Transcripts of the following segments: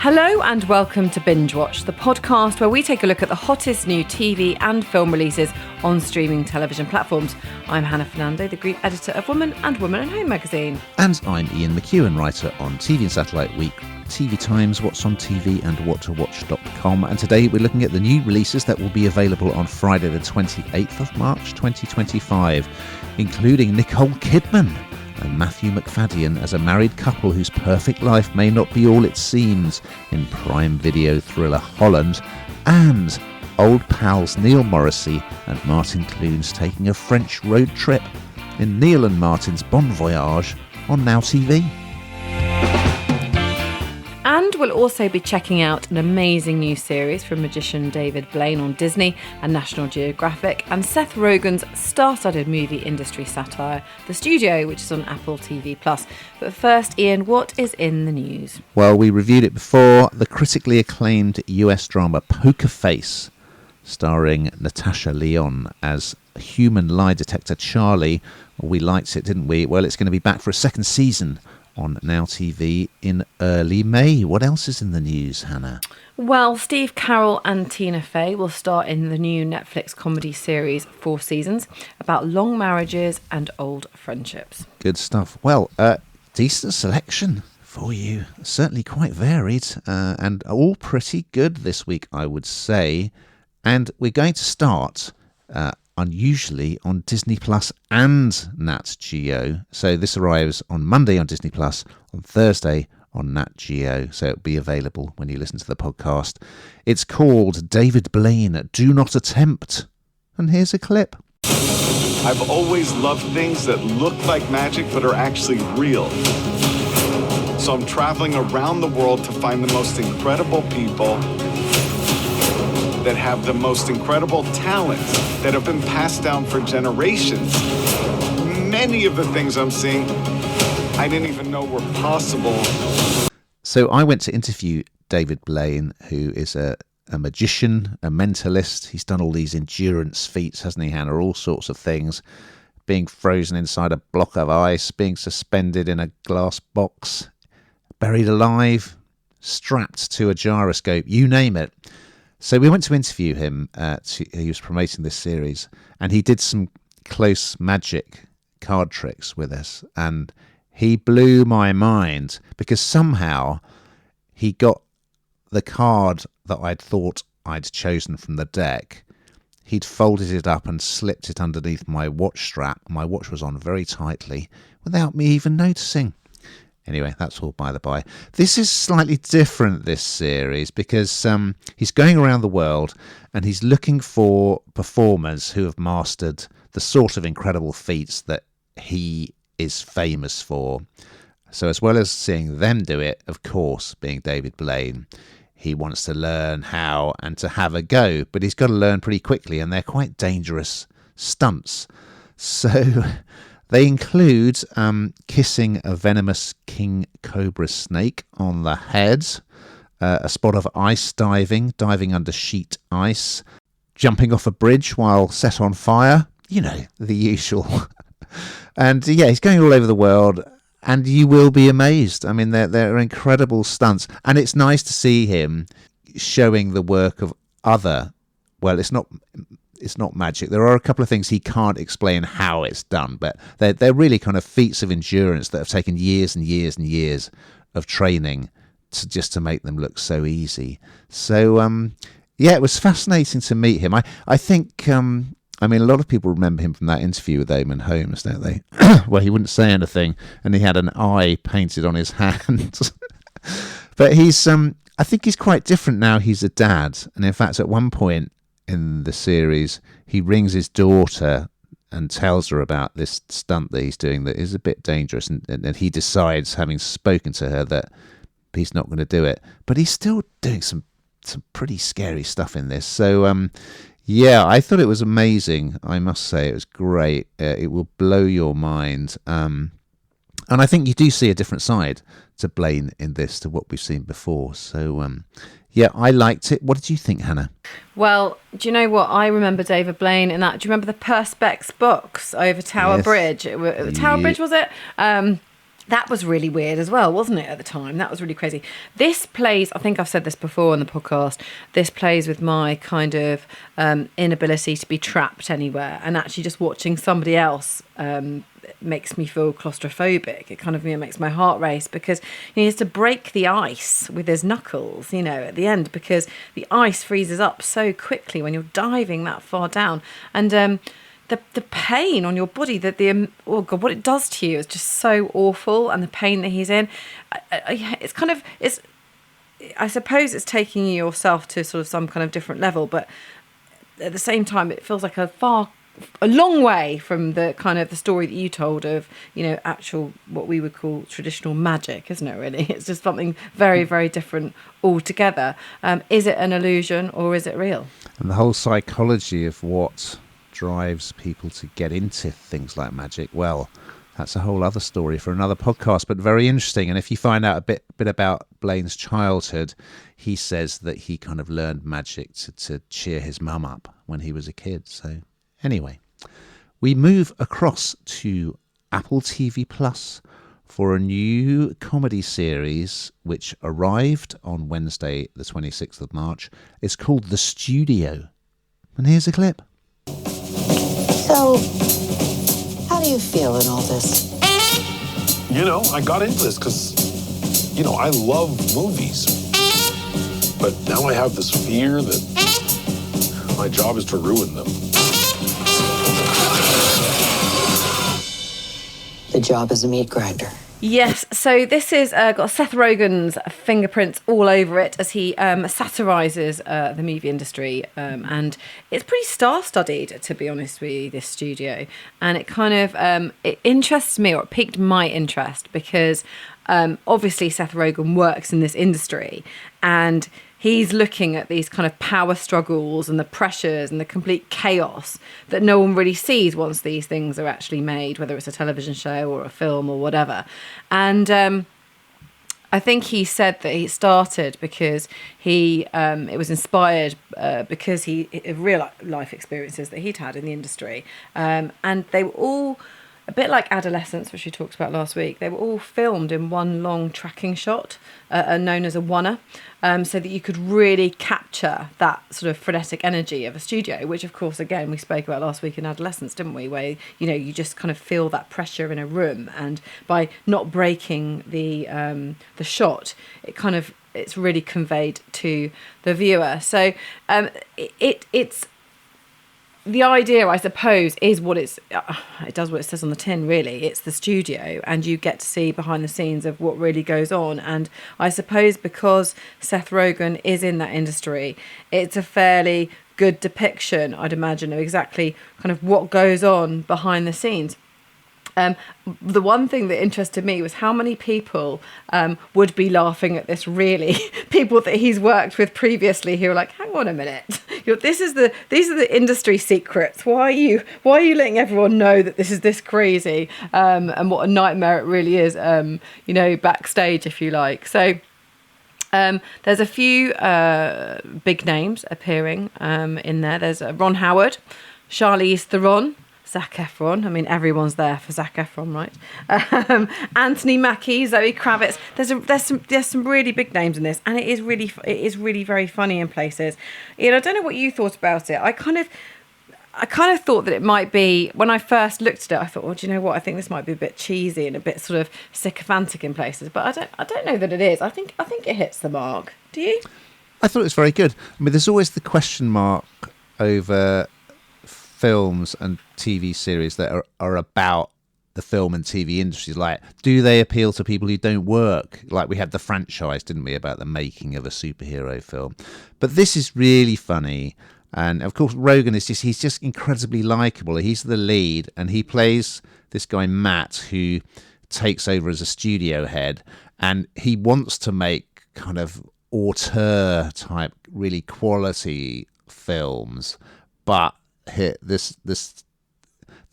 Hello and welcome to Binge Watch, the podcast where we take a look at the hottest new TV and film releases on streaming television platforms. I'm Hannah Fernando, the group editor of Woman and Woman and Home magazine. And I'm Ian McEwan, writer on TV and Satellite Week, TV Times, What's on TV and whattowatch.com. And today we're looking at the new releases that will be available on Friday the 28th of March 2025, including Nicole Kidman and Matthew McFadden as a married couple whose perfect life may not be all it seems in Prime Video thriller Holland, and old pals Neil Morrissey and Martin Clunes taking a French road trip in Neil and Martin's Bon Voyage on Now TV. And we'll also be checking out an amazing new series from magician David Blaine on Disney and National Geographic, and Seth Rogan's star-studded movie industry satire, The Studio, which is on Apple TV+. But first, Ian, what is in the news? Well, we reviewed it before. The critically acclaimed US drama Poker Face, starring Natasha Lyonne as human lie detector Charlie. We liked it, didn't we? Well, it's going to be back for a second season on Now TV in early May. What else is in the news, Hannah? Well, Steve Carell and Tina Fey will star in the new Netflix comedy series 4 Seasons about long marriages and old friendships. Good stuff. Well, decent selection for you. Certainly quite varied and all pretty good this week, I would say. And we're going to start unusually on Disney Plus and Nat Geo. So this arrives on Monday on Disney Plus, on Thursday on Nat Geo. So it'll be available when you listen to the podcast. It's called David Blaine, Do Not Attempt. And here's a clip. I've always loved things that look like magic but are actually real. So I'm traveling around the world to find the most incredible people that have the most incredible talents that have been passed down for generations. Many of the things I'm seeing, I didn't even know were possible. So I went to interview David Blaine, who is a magician, a mentalist. He's done all these endurance feats, hasn't he, Hannah? All sorts of things. Being frozen inside a block of ice, being suspended in a glass box, buried alive, strapped to a gyroscope, you name it. So we went to interview him. He was promoting this series, and he did some close magic card tricks with us, and he blew my mind because somehow he got the card that I'd thought I'd chosen from the deck. He'd folded it up and slipped it underneath my watch strap. My watch was on very tightly without me even noticing. Anyway, that's all by the by. This is slightly different, this series, because he's going around the world and he's looking for performers who have mastered the sort of incredible feats that he is famous for. So as well as seeing them do it, of course, being David Blaine, he wants to learn how and to have a go, but he's got to learn pretty quickly, and they're quite dangerous stunts. So they include kissing a venomous king cobra snake on the head, a spot of ice diving under sheet ice, jumping off a bridge while set on fire, you know, the usual. And yeah, he's going all over the world, and you will be amazed. I mean, they're incredible stunts, and it's nice to see him showing the work of other, well, it's not magic. There are a couple of things he can't explain how it's done, but they're really kind of feats of endurance that have taken years and years and years of training to make them look so easy. So yeah, it was fascinating to meet him. I think I mean, a lot of people remember him from that interview with Eamon Holmes, don't they? Where he wouldn't say anything and he had an eye painted on his hand. But I think he's quite different now. He's a dad, and in fact at one point in the series, he rings his daughter and tells her about this stunt that he's doing that is a bit dangerous, and he decides, having spoken to her, that he's not going to do it. But he's still doing some pretty scary stuff in this. So yeah, I thought it was amazing. I must say it was great. It will blow your mind. And I think you do see a different side to Blaine in this to what we've seen before. So yeah, I liked it. What did you think, Hannah? Well, do you know what? I remember David Blaine in that. Do you remember the Perspex box over Tower Bridge? Tower Bridge, was it? That was really weird as well, wasn't it, at the time? That was really crazy. This plays, I think I've said this before on the podcast, this plays with my kind of inability to be trapped anywhere. And actually just watching somebody else makes me feel claustrophobic. It kind of makes my heart race, because he has to break the ice with his knuckles, at the end, because the ice freezes up so quickly when you're diving that far down. And the pain on your body, oh God, what it does to you is just so awful, and the pain that he's in, I suppose it's taking yourself to sort of some kind of different level, but at the same time, it feels like a long way from the kind of the story that you told of, actual, what we would call traditional magic, isn't it, really? It's just something very, very different altogether. Is it an illusion or is it real? And the whole psychology of what drives people to get into things like magic, well, that's a whole other story for another podcast, but very interesting. And if you find out a bit about Blaine's childhood, he says that he kind of learned magic to cheer his mum up when he was a kid. So anyway, we move across to Apple TV Plus for a new comedy series which arrived on Wednesday the 26th of March. It's called The Studio, and here's a clip. So, how do you feel in all this? I got into this because, I love movies. But now I have this fear that my job is to ruin them. The job is a meat grinder. Yes, so this is got Seth Rogan's fingerprints all over it as he satirises the movie industry, and it's pretty star-studded, to be honest with you, this studio. And it kind of it interests me, or it piqued my interest, because obviously Seth Rogan works in this industry, and he's looking at these kind of power struggles and the pressures and the complete chaos that no one really sees once these things are actually made, whether it's a television show or a film or whatever. And I think he said that he started because it was inspired because of real life experiences that he'd had in the industry. And they were all a bit like Adolescence, which we talked about last week. They were all filmed in one long tracking shot, known as a oneer, so that you could really capture that sort of frenetic energy of a studio, which, of course, again, we spoke about last week in Adolescence, didn't we? Where, you just kind of feel that pressure in a room, and by not breaking the shot, it's really conveyed to the viewer. So it's the idea, I suppose, is what it does what it says on the tin, really. It's the studio, and you get to see behind the scenes of what really goes on. And I suppose because Seth Rogan is in that industry, it's a fairly good depiction, I'd imagine, of exactly kind of what goes on behind the scenes. The one thing that interested me was how many people would be laughing at this, really. People that he's worked with previously who are like, hang on a minute, these are the industry secrets. Why are you letting everyone know that this is this crazy, and what a nightmare it really is, backstage, if you like. So there's a few big names appearing in there. There's Ron Howard, Charlize Theron, Zac Efron. I mean, everyone's there for Zac Efron, right? Anthony Mackie, Zoe Kravitz. There's some really big names in this, and it is really very funny in places. I don't know what you thought about it. I kind of thought that it might be, when I first looked at it, I thought, do you know what? I think this might be a bit cheesy and a bit sort of sycophantic in places, but I don't know that it is. I think it hits the mark. Do you? I thought it was very good. I mean, there's always the question mark over films and TV series that are about the film and TV industries. Like, do they appeal to people who don't work? Like, we had the franchise, didn't we, about the making of a superhero film. But this is really funny. And of course, Rogan he's just incredibly likable. He's the lead, and he plays this guy, Matt, who takes over as a studio head, and he wants to make kind of auteur type, really quality films, but the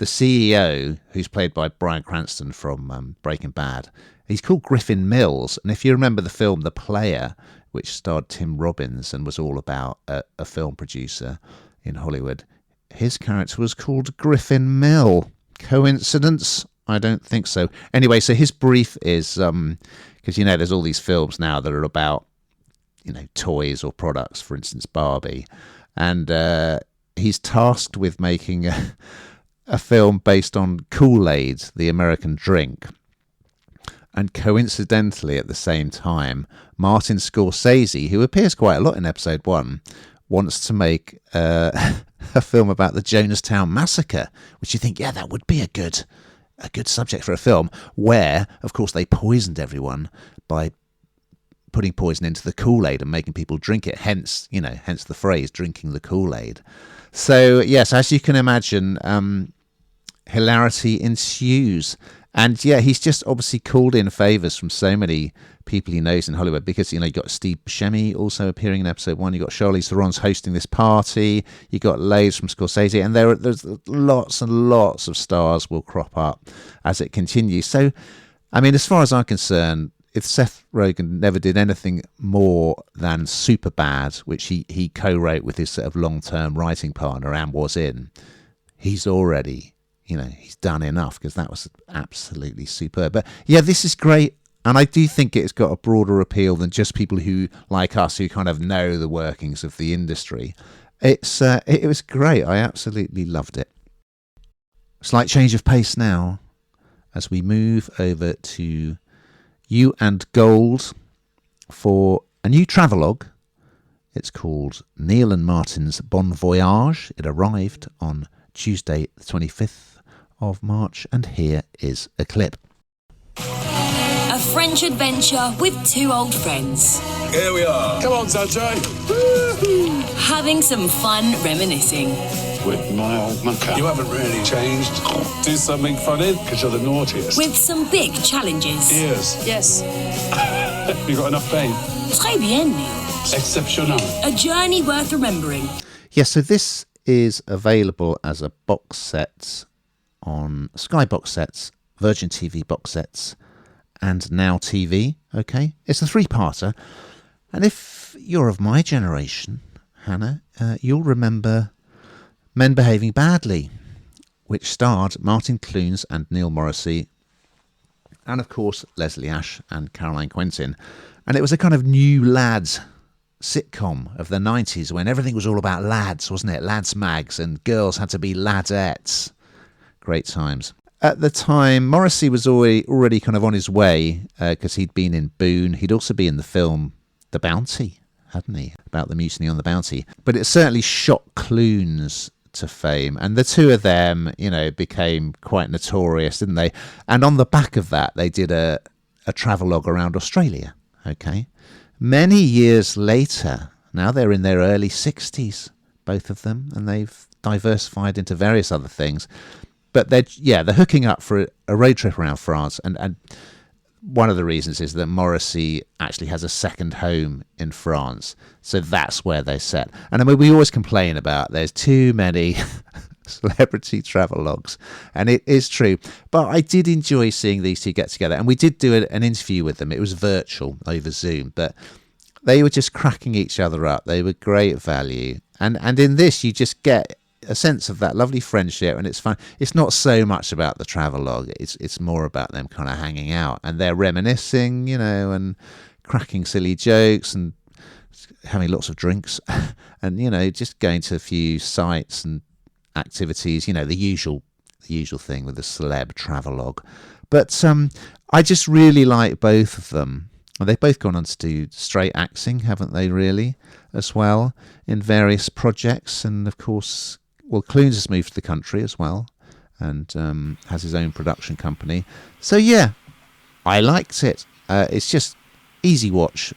CEO, who's played by Bryan Cranston from Breaking Bad, he's called Griffin Mills. And if you remember the film The Player, which starred Tim Robbins and was all about a film producer in Hollywood, his character was called Griffin Mill. Coincidence I don't think so. Anyway, so his brief is, because, there's all these films now that are about, toys or products, for instance, Barbie. And he's tasked with making a film based on Kool-Aid, the American drink. And coincidentally, at the same time, Martin Scorsese, who appears quite a lot in episode 1, wants to make a film about the Jonestown Massacre, which you think, that would be a good subject for a film, where, of course, they poisoned everyone by putting poison into the Kool-Aid and making people drink it. Hence the phrase "drinking the Kool-Aid." So, yes, as you can imagine, hilarity ensues. And he's just obviously called in favours from so many people he knows in Hollywood, because you got Steve Buscemi also appearing in episode 1. You got Charlize Theron's hosting this party. You got loads from Scorsese, and there's lots and lots of stars will crop up as it continues. So, I mean, as far as I'm concerned, if Seth Rogen never did anything more than Superbad, which he co-wrote with his sort of long-term writing partner and was in, he's already, he's done enough, because that was absolutely superb. But this is great. And I do think it's got a broader appeal than just people who, like us, who kind of know the workings of the industry. It was great. I absolutely loved it. Slight change of pace now as we move over to You and Gold for a new travelogue. It's called Neil and Martin's Bon Voyage. It arrived on Tuesday, the 25th of March, and here is a clip. A French adventure with two old friends. Here we are. Come on, Sancho. Having some fun reminiscing. With my old mucker. You haven't really changed. Do something funny, because you're the naughtiest. With some big challenges. Yes. You got enough pain? Très bien, Neil. Exceptional. A journey worth remembering. Yes, so this is available as a box set on Sky box sets, Virgin TV box sets, and Now TV. Okay, it's a 3-parter, and if you're of my generation, Hannah, you'll remember Men Behaving Badly, which starred Martin Clunes and Neil Morrissey, and of course Leslie Ash and Caroline Quentin. And it was a kind of new lads sitcom of the 90s when everything was all about lads, wasn't it? Lads mags, and girls had to be ladettes. Great times. At the time, Morrissey was already kind of on his way, because he'd been in Boone. He'd also been in the film The Bounty, hadn't he? About the mutiny on the Bounty. But it certainly shot Clunes to fame. And the two of them, became quite notorious, didn't they? And on the back of that, they did a travelogue around Australia, okay? Many years later, now they're in their early 60s, both of them, and they've diversified into various other things. But they're hooking up for a road trip around France, and one of the reasons is that Morrissey actually has a second home in France, so that's where they're set. And I mean, we always complain about there's too many celebrity travelogues, and it is true. But I did enjoy seeing these two get together, and we did do an interview with them. It was virtual over Zoom, but they were just cracking each other up. They were great value, and in this you just get a sense of that lovely friendship, and it's fun. It's not so much about the travelogue, it's more about them kind of hanging out, and they're reminiscing, and cracking silly jokes and having lots of drinks and just going to a few sites and activities, the usual thing with the celeb travelogue. But I just really like both of them. They've both gone on to do straight acting, haven't they, really, as well, in various projects. And of course, Clunes has moved to the country as well, and has his own production company. So yeah, I liked it. It's just easy watch,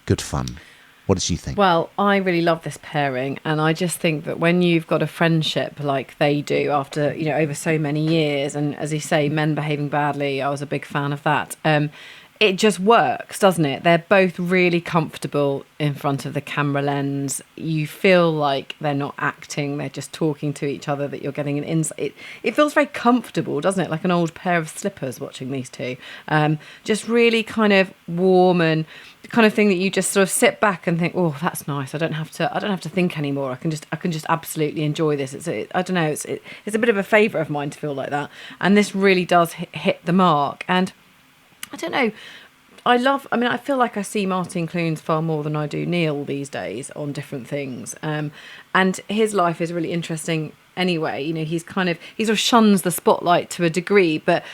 good fun. What did you think? Well, I really love this pairing, and I just think that when you've got a friendship like they do after, over so many years, and as you say, Men Behaving Badly, I was a big fan of that. it just works, doesn't it? They're both really comfortable in front of the camera lens. You feel like they're not acting, they're just talking to each other, that you're getting an insight. It feels very comfortable, doesn't it? Like an old pair of slippers watching these two. Just really kind of warm, and the kind of thing that you just sort of sit back and think, oh, that's nice. I don't have to think anymore. I can just absolutely enjoy this. I don't know, it's a bit of a favourite of mine to feel like that. And this really does hit the mark. And I don't know. I feel like I see Martin Clunes far more than I do Neil these days on different things. And his life is really interesting anyway. You know, he sort of shuns the spotlight to a degree, but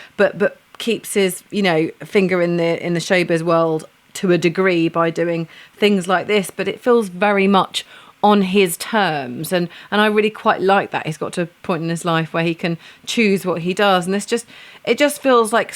keeps his, you know, finger in the showbiz world to a degree by doing things like this. But it feels very much on his terms, and I really quite like that. He's got to a point in his life where he can choose what he does, and it just feels like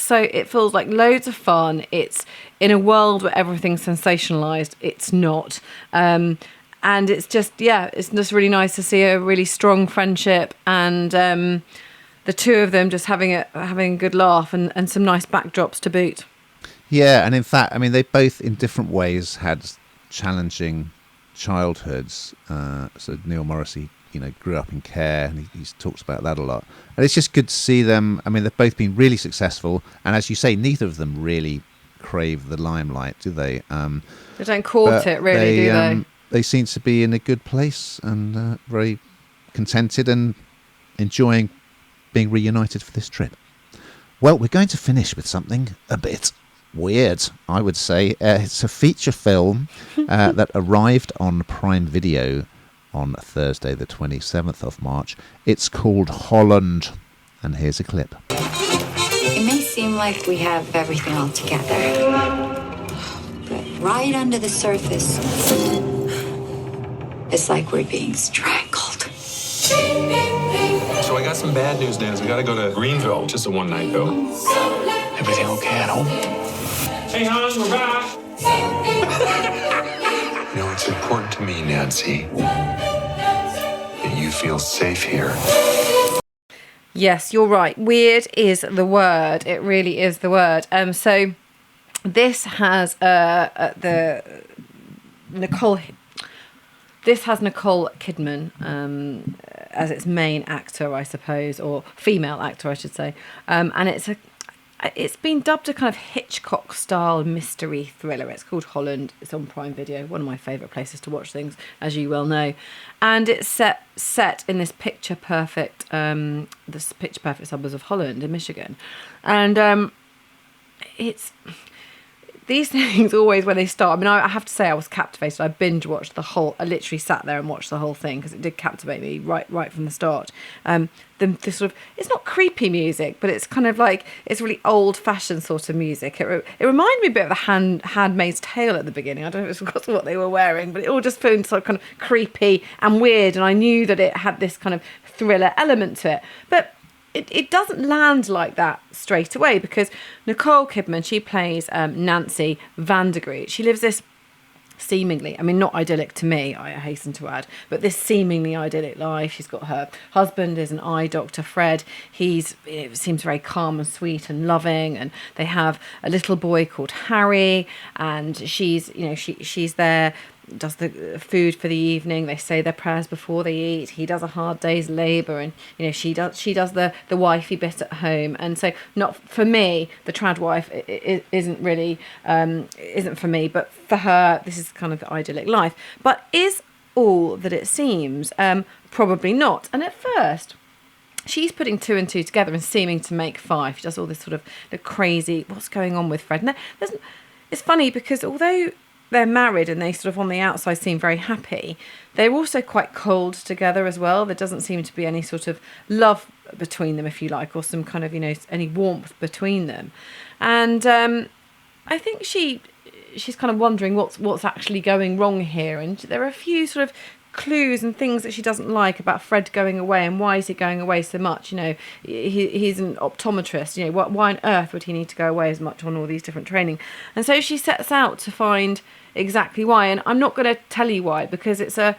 loads of fun. It's in a world where everything's sensationalized, it's not, and it's just really nice to see a really strong friendship, and the two of them just having a good laugh, and some nice backdrops to boot. Yeah, and in fact, I mean, they both in different ways had challenging childhoods. So Neil Morrissey, you know, grew up in care, and he talks about that a lot. And it's just good to see them. I mean, they've both been really successful, and as you say, neither of them really crave the limelight, do they? They don't court it, really, do they? They seem to be in a good place and very contented and enjoying being reunited for this trip. Well, we're going to finish with something a bit weird, I would say. It's a feature film that arrived on Prime Video on Thursday the 27th of March. It's called Holland, and here's a clip. It may seem like we have everything all together, but right under the surface, it's like we're being strangled. So I got some bad news, Nance. We gotta go to Greenville. Just a one-night though. Everything okay at home? Hey, hon, we're back. You know, it's important to me, Nancy, that you feel safe here. Yes, you're right. Weird is the word. It really is the word. So this has Nicole Kidman as its main actor, I suppose, or female actor, I should say. And it's been dubbed a kind of Hitchcock-style mystery thriller. It's called Holland. It's on Prime Video, one of my favourite places to watch things, as you well know. And it's set in this picture-perfect suburbs of Holland in Michigan. And it's... These things always, when they start, I mean, I have to say I was captivated. I binge-watched I literally sat there and watched the whole thing because it did captivate me right from the start. The sort of, it's not creepy music, but it's kind of like, it's really old-fashioned sort of music. It reminded me a bit of the Handmaid's Tale at the beginning. I don't know if it's what they were wearing, but it all just felt sort of kind of creepy and weird, and I knew that it had this kind of thriller element to it. But it doesn't land like that straight away, because Nicole Kidman, she plays Nancy Vandergreet. She lives this seemingly, I mean, not idyllic to me, I hasten to add, but this seemingly idyllic life. She's got her husband is an eye doctor, Fred. It seems very calm and sweet and loving, and they have a little boy called Harry, and she's there, does the food for the evening. They say their prayers before they eat. He does a hard day's labour, and she does the wifey bit at home. And so, not for me, the trad wife isn't really isn't for me, but for her, this is kind of the idyllic life. But is all that it seems? Probably not. And at first, she's putting two and two together and seeming to make five. She does all this sort of the crazy, what's going on with Fred? And it's funny because although they're married and they sort of on the outside seem very happy, they're also quite cold together as well. There doesn't seem to be any sort of love between them, if you like, or some kind of, any warmth between them. And I think she's kind of wondering what's actually going wrong here. And there are a few sort of clues and things that she doesn't like about Fred going away, and why is he going away so much? He's an optometrist. Why on earth would he need to go away as much on all these different training? And so she sets out to find exactly why. And I'm not going to tell you why, because it's a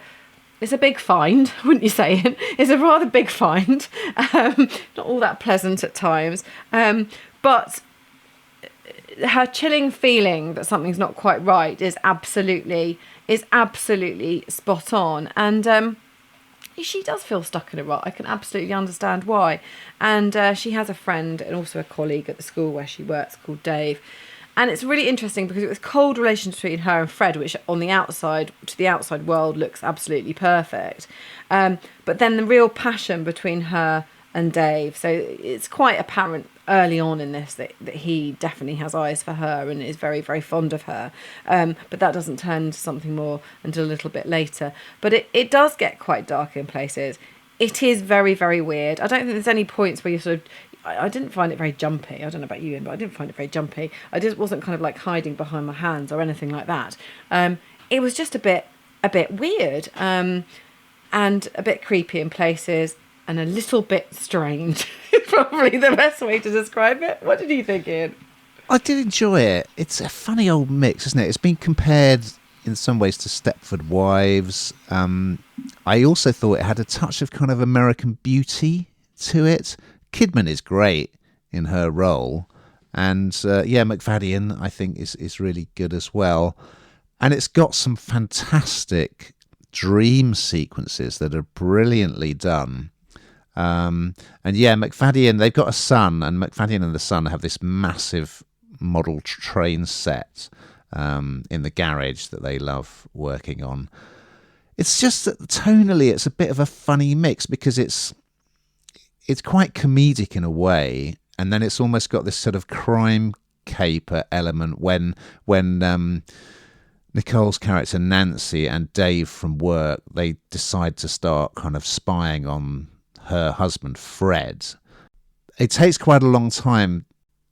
big find, wouldn't you say? It's a rather big find, not all that pleasant at times. But her chilling feeling that something's not quite right is absolutely spot on. And she does feel stuck in a rut. I can absolutely understand why. And she has a friend and also a colleague at the school where she works called Dave. And it's really interesting because it was cold relations between her and Fred, which on the outside, to the outside world, looks absolutely perfect. But then the real passion between her and Dave. So it's quite apparent early on in this that he definitely has eyes for her and is very, very fond of her. But that doesn't turn into something more until a little bit later. But it does get quite dark in places. It is very, very weird. I don't think there's any points where you sort of... I didn't find it very jumpy. I don't know about you, Ian, but I didn't find it very jumpy. I just wasn't kind of like hiding behind my hands or anything like that. It was just a bit weird and a bit creepy in places and a little bit strange. It's probably the best way to describe it. What did you think, Ian? I did enjoy it. It's a funny old mix, isn't it? It's been compared in some ways to Stepford Wives. I also thought it had a touch of kind of American Beauty to it. Kidman is great in her role, and McFadden I think is really good as well, and it's got some fantastic dream sequences that are brilliantly done. McFadden, they've got a son, and McFadden and the son have this massive model train set in the garage that they love working on. It's just that tonally it's a bit of a funny mix because it's quite comedic in a way, and then it's almost got this sort of crime caper element when Nicole's character Nancy and Dave from work, they decide to start kind of spying on her husband Fred. It takes quite a long time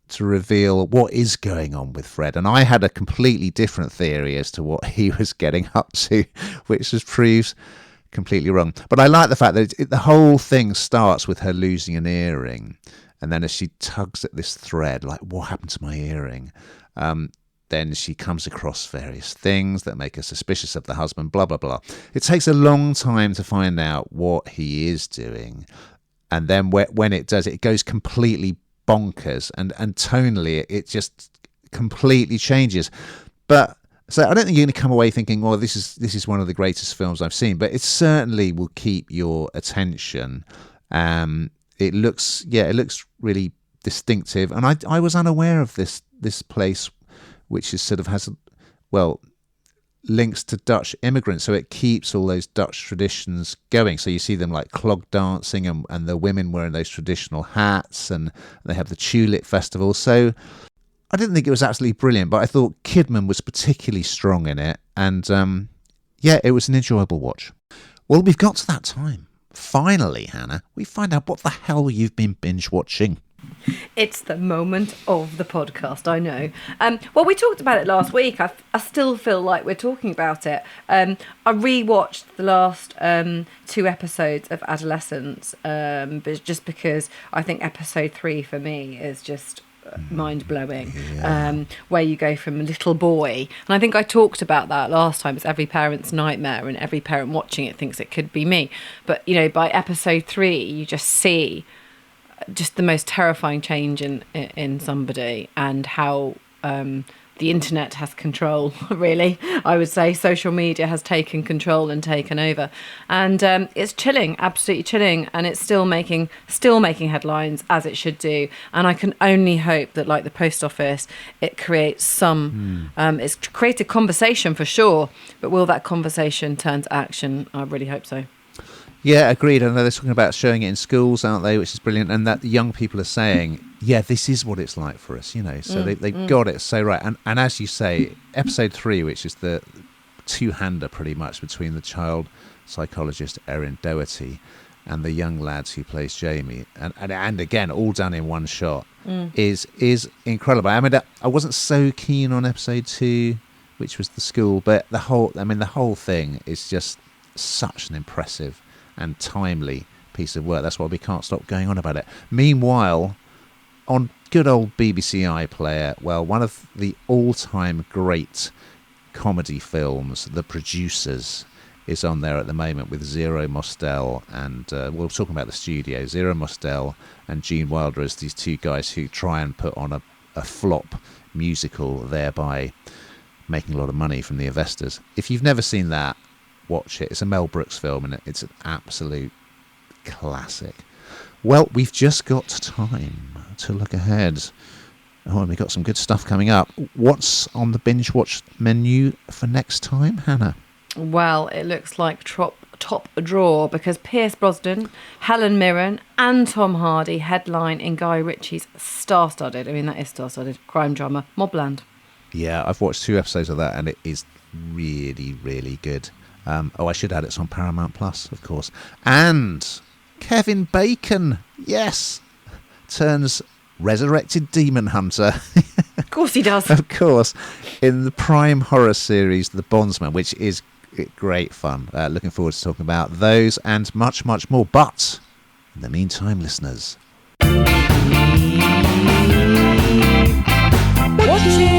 to reveal what is going on with Fred, and I had a completely different theory as to what he was getting up to, which was proved completely wrong. But I like the fact that the whole thing starts with her losing an earring, and then as she tugs at this thread, like, what happened to my earring? Then she comes across various things that make her suspicious of the husband, blah, blah, blah. It takes a long time to find out what he is doing. And then when it does, it goes completely bonkers, and tonally it just completely changes. But so I don't think you're going to come away thinking, well, this is one of the greatest films I've seen, but it certainly will keep your attention. It looks really distinctive, and I was unaware of this place, which is sort of has links to Dutch immigrants, so it keeps all those Dutch traditions going. So you see them like clog dancing, and the women wearing those traditional hats, and they have the Tulip Festival. So I didn't think it was absolutely brilliant, but I thought Kidman was particularly strong in it, and it was an enjoyable watch. Well, we've got to that time. Finally, Hannah, we find out what the hell you've been binge watching. It's the moment of the podcast, I know. Well, we talked about it last week. I still feel like we're talking about it. I rewatched the last 2 episodes of Adolescence, but just because I think episode 3 for me is just mind-blowing. Where you go from a little boy, and I think I talked about that last time. It's every parent's nightmare, and every parent watching it thinks it could be me. But by episode 3 you just see just the most terrifying change in somebody, and how the internet has control, really. I would say social media has taken control and taken over, and it's chilling, absolutely chilling, and it's still making headlines, as it should do. And I can only hope that, like the Post Office, it creates some it's created conversation for sure, but will that conversation turn to action? I really hope so. Yeah, agreed. I know they're talking about showing it in schools, aren't they? Which is brilliant. And that the young people are saying, yeah, this is what it's like for us, So they got it so right. And as you say, episode 3, which is the two-hander pretty much between the child psychologist Erin Doherty and the young lads who plays Jamie, and again, all done in one shot, is incredible. I mean, I wasn't so keen on episode 2, which was the school, but the whole thing is just such an impressive and timely piece of work. That's why we can't stop going on about it. Meanwhile, on good old BBC iPlayer, well, one of the all-time great comedy films, The Producers, is on there at the moment with Zero Mostel and we're talking about the studio. Zero Mostel and Gene Wilder as these two guys who try and put on a flop musical, thereby making a lot of money from the investors. If you've never seen that, watch it. It's a Mel Brooks film, and it's an absolute classic. Well, we've just got time to look ahead. Oh, and we've got some good stuff coming up. What's on the binge watch menu for next time, Hannah? Well, it looks like top drawer, because Pierce Brosnan, Helen Mirren and Tom Hardy headline in Guy Ritchie's star-studded, I mean that is star-studded, crime drama Mobland. Yeah, I've watched 2 episodes of that and it is really, really good. I should add it's on Paramount Plus, of course. And Kevin Bacon, yes, turns resurrected demon hunter. Of course he does. Of course, in the Prime horror series The Bondsman, which is great fun. Looking forward to talking about those and much, much more. But in the meantime, listeners, Watching.